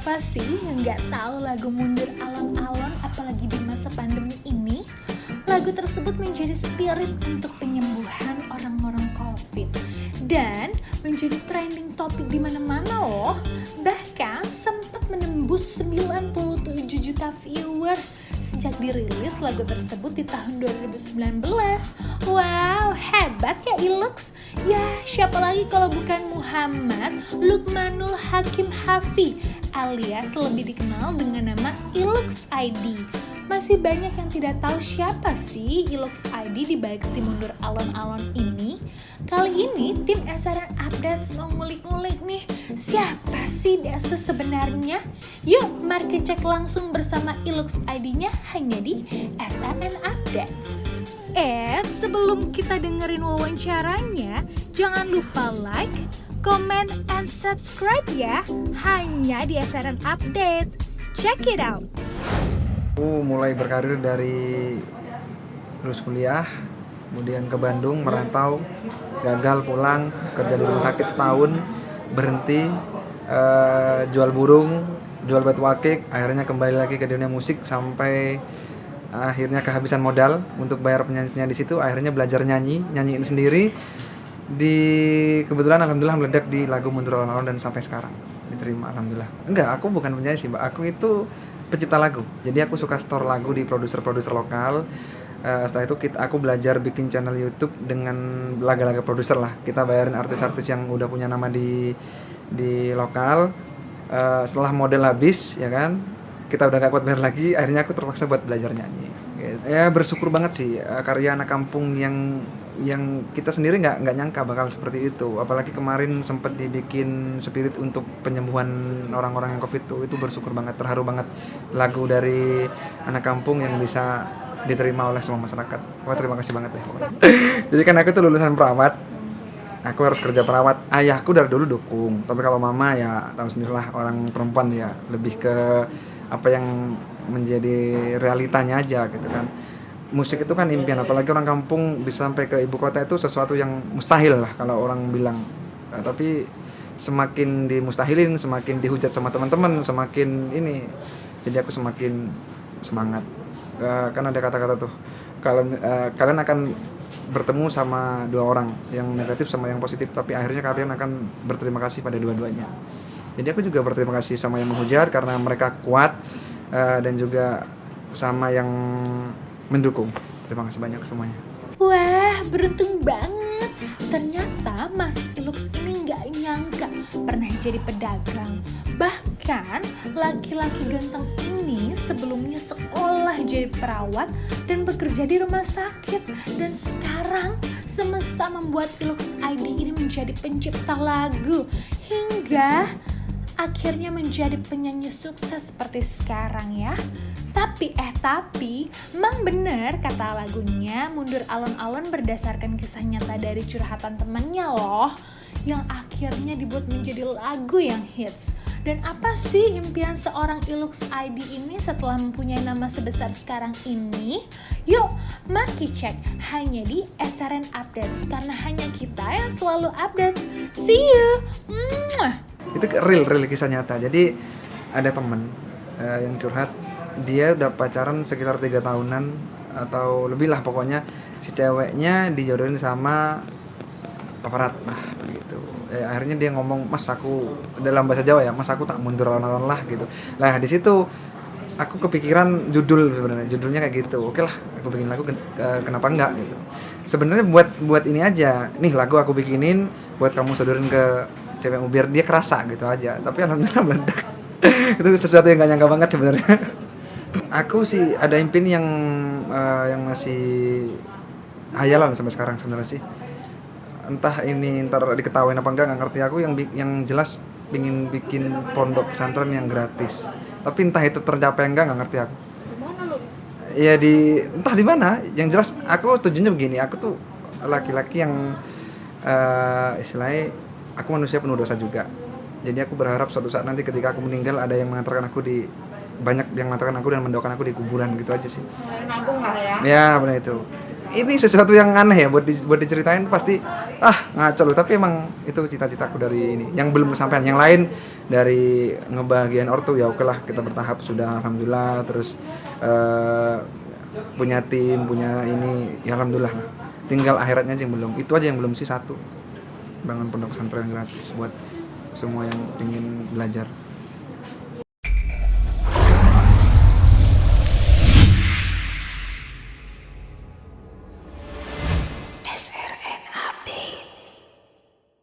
Siapa sih yang nggak tahu lagu Mundur Alon-Alon, apalagi di masa pandemi ini? Lagu tersebut menjadi spirit untuk penyembuhan orang-orang COVID dan menjadi trending topik di mana-mana loh. Bahkan sempat menembus 97 juta viewers sejak dirilis lagu tersebut di tahun 2019. Wow, hebat ya Ilux. Ya, siapa lagi kalau bukan Muhammad Lukmanul Hakim Hafi alias lebih dikenal dengan nama Ilux ID. Masih banyak yang tidak tahu siapa sih Ilux ID di balik si Mundur Alon-Alon ini. Kali ini tim SRN Updates mau ngulik-ngulik nih, siapa sih Desa sebenarnya? Yuk, mari cek langsung bersama Ilux ID-nya hanya di SRN Updates. Sebelum kita dengerin wawancaranya, jangan lupa like, comment, and subscribe ya, hanya di SRN Update. Check it out. Aku mulai berkarir dari lulus kuliah, kemudian ke Bandung merantau, gagal pulang, kerja di rumah sakit setahun, berhenti, jual burung, jual batu akik, akhirnya kembali lagi ke dunia musik sampai akhirnya kehabisan modal untuk bayar penyanyinya di situ, akhirnya belajar nyanyiin sendiri. Kebetulan alhamdulillah meledak di lagu Mundur Alon-Alon dan sampai sekarang diterima alhamdulillah. Enggak, aku bukan penyanyi sih, Mbak. Aku itu pencipta lagu. Jadi aku suka store lagu di produser-produser lokal. Setelah itu aku belajar bikin channel YouTube dengan laga-laga produser lah. Kita bayarin artis-artis yang udah punya nama di lokal. Setelah model habis, ya kan, kita udah gak kuat bayar lagi. Akhirnya aku terpaksa buat belajar nyanyi. Gitu. Ya bersyukur banget sih karya anak kampung yang kita sendiri nggak nyangka bakal seperti itu. Apalagi kemarin sempat dibikin spirit untuk penyembuhan orang-orang yang COVID itu bersyukur banget, terharu banget lagu dari anak kampung yang bisa diterima oleh semua masyarakat. Wah, terima kasih banget ya. Jadi kan aku tuh lulusan perawat, aku harus kerja perawat. Ayahku dari dulu dukung, tapi kalau mama ya tahu sendirilah, orang perempuan ya lebih ke apa yang menjadi realitanya aja gitu kan. Musik itu kan impian, apalagi orang kampung bisa sampai ke ibu kota itu sesuatu yang mustahil lah kalau orang bilang. Tapi semakin dimustahilin, semakin dihujat sama teman-teman, semakin ini. Jadi aku semakin semangat. Kan ada kata-kata tuh, kalau kalian akan bertemu sama dua orang, yang negatif sama yang positif, tapi akhirnya kalian akan berterima kasih pada dua-duanya. Jadi aku juga berterima kasih sama yang menghujat karena mereka kuat, dan juga sama yang mendukung. Terima kasih banyak semuanya. Wah, beruntung banget. Ternyata Mas Ilux ini nggak nyangka pernah jadi pedagang. Bahkan laki-laki ganteng ini sebelumnya sekolah jadi perawat dan bekerja di rumah sakit. Dan sekarang semesta membuat Ilux ID ini menjadi pencipta lagu hingga akhirnya menjadi penyanyi sukses seperti sekarang ya. Tapi emang bener kata lagunya Mundur Alon-Alon berdasarkan kisah nyata dari curhatan temannya loh, yang akhirnya dibuat menjadi lagu yang hits. Dan apa sih impian seorang Ilux ID ini setelah mempunyai nama sebesar sekarang ini? Yuk, mari cek hanya di SRN Updates, karena hanya kita yang selalu updates. See you! Itu real kisah nyata. Jadi ada temen yang curhat, dia udah pacaran sekitar 3 tahunan atau lebih lah, pokoknya si ceweknya dijodohin sama aparat lah gitu. Akhirnya dia ngomong, "Mas, aku," dalam bahasa Jawa ya, "Mas, aku tak mundur alon-alon lah," gitu. Nah di situ aku kepikiran judul, sebenarnya judulnya kayak gitu. Oke lah, aku bikin lagu, kenapa enggak gitu. Sebenarnya buat ini aja, nih lagu aku bikinin buat kamu sodorin ke cewekmu biar dia kerasa gitu aja. Tapi alhamdulillah meledak. Itu sesuatu yang gak nyangka banget sebenarnya. Aku sih ada impian yang masih hayalan sampai sekarang sebenarnya sih. Entah ini ntar diketawain apa enggak ngerti aku. Yang jelas pingin bikin pondok pesantren yang gratis. Tapi entah itu tercapai enggak ngerti aku. Ya entah di mana. Yang jelas aku tujuannya begini. Aku tuh laki-laki yang istilahnya aku manusia penuh dosa juga. Jadi aku berharap suatu saat nanti ketika aku meninggal ada yang mengantarkan aku banyak yang mengantarkan aku dan mendoakan aku di kuburan gitu aja sih. Nanggung lah ya. Ya benar itu. ini sesuatu yang aneh ya buat diceritain pasti ngaco loh, tapi emang itu cita-citaku dari ini yang belum kesampaian. Yang lain dari ngebahagiain ortu ya oke lah, kita bertahap sudah alhamdulillah. Terus punya tim, punya ini ya alhamdulillah. Tinggal akhiratnya aja yang belum, itu aja yang belum sih, satu bangun pondok pesantren gratis buat semua yang ingin belajar.